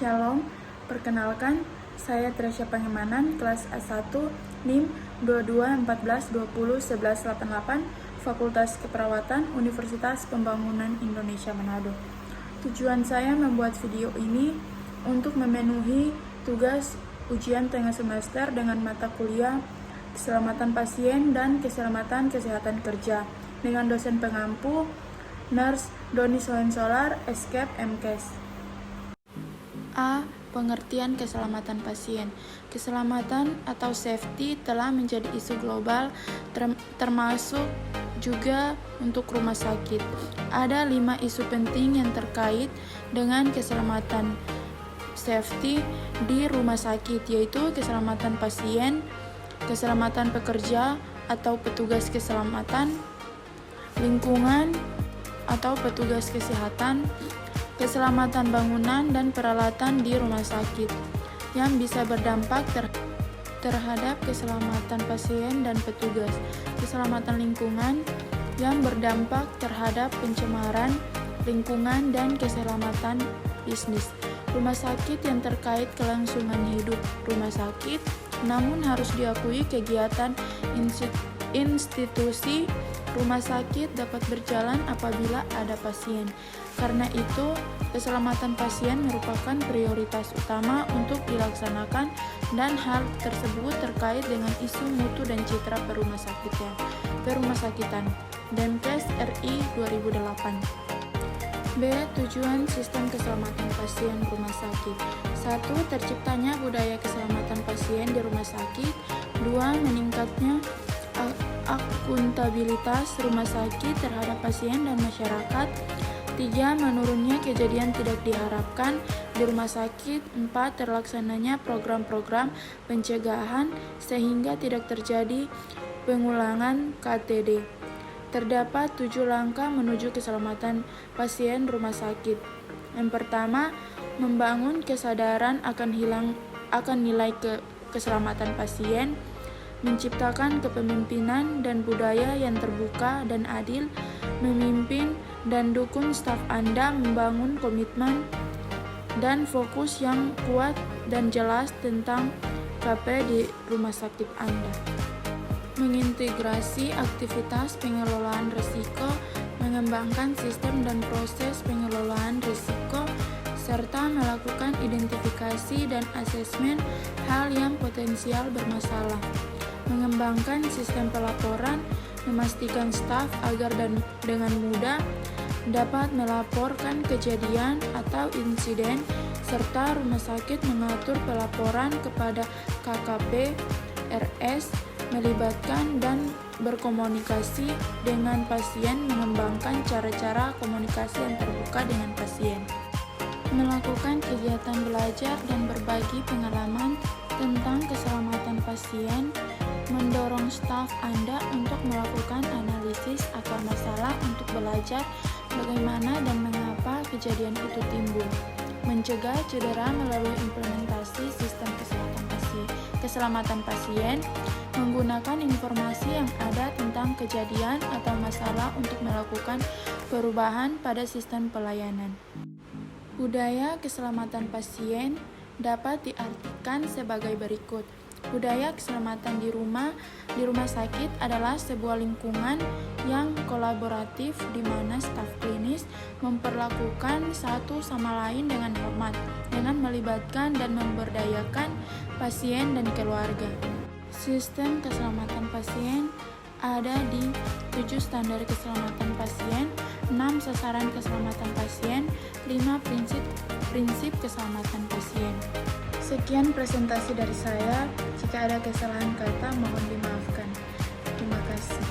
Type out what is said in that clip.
Shalom, perkenalkan, saya Tresya Pangemanan, kelas A1, NIM 2214201188, Fakultas Keperawatan, Universitas Pembangunan Indonesia Manado. Tujuan saya membuat video ini untuk memenuhi tugas ujian tengah semester dengan mata kuliah Keselamatan Pasien dan Keselamatan Kesehatan Kerja dengan dosen pengampu Nurse Doni Sohensolar, Escape MKes. A. Pengertian keselamatan pasien. Keselamatan atau safety telah menjadi isu global termasuk juga untuk rumah sakit. Ada 5 isu penting yang terkait dengan keselamatan safety di rumah sakit, yaitu keselamatan pasien, keselamatan pekerja atau petugas keselamatan, lingkungan atau petugas kesehatan, keselamatan bangunan dan peralatan di rumah sakit yang bisa berdampak terhadap keselamatan pasien dan petugas, keselamatan lingkungan yang berdampak terhadap pencemaran lingkungan dan keselamatan bisnis. Rumah sakit yang terkait kelangsungan hidup rumah sakit, namun harus diakui kegiatan institusi rumah sakit dapat berjalan apabila ada pasien. Karena itu, keselamatan pasien merupakan prioritas utama untuk dilaksanakan dan hal tersebut terkait dengan isu mutu dan citra perumahsakitan. Demkes RI 2008. B. Tujuan sistem keselamatan pasien rumah sakit. 1. Terciptanya budaya keselamatan pasien di rumah sakit. 2. Meningkatnya akuntabilitas rumah sakit terhadap pasien dan masyarakat. 3. Menurunnya kejadian tidak diharapkan di rumah sakit. 4. Terlaksananya program-program pencegahan sehingga tidak terjadi pengulangan KTD. Terdapat 7 langkah menuju keselamatan pasien rumah sakit. Yang pertama, membangun kesadaran akan nilai keselamatan pasien, menciptakan kepemimpinan dan budaya yang terbuka dan adil, memimpin dan dukung staf Anda membangun komitmen dan fokus yang kuat dan jelas tentang KP di rumah sakit Anda. Mengintegrasi aktivitas pengelolaan risiko, mengembangkan sistem dan proses pengelolaan risiko, serta melakukan identifikasi dan asesmen hal yang potensial bermasalah. Mengembangkan sistem pelaporan, memastikan staf agar dengan mudah dapat melaporkan kejadian atau insiden, serta rumah sakit mengatur pelaporan kepada KKP, RS, melibatkan dan berkomunikasi dengan pasien, mengembangkan cara-cara komunikasi yang terbuka dengan pasien. Melakukan kegiatan belajar dan berbagi pengalaman tentang keselamatan pasien, mendorong staf Anda untuk melakukan analisis akar masalah untuk belajar bagaimana dan mengapa kejadian itu timbul, mencegah cedera melalui implementasi sistem keselamatan pasien, menggunakan informasi yang ada tentang kejadian atau masalah untuk melakukan perubahan pada sistem pelayanan. Budaya keselamatan pasien dapat diartikan sebagai berikut. Budaya keselamatan di rumah sakit adalah sebuah lingkungan yang kolaboratif di mana staf klinis memperlakukan satu sama lain dengan hormat, dengan melibatkan dan memberdayakan pasien dan keluarga. Sistem keselamatan pasien ada di 7 standar keselamatan pasien, 6 sasaran keselamatan pasien, 5 prinsip keselamatan pasien. Sekian presentasi dari saya. Jika ada kesalahan kata, mohon dimaafkan. Terima kasih.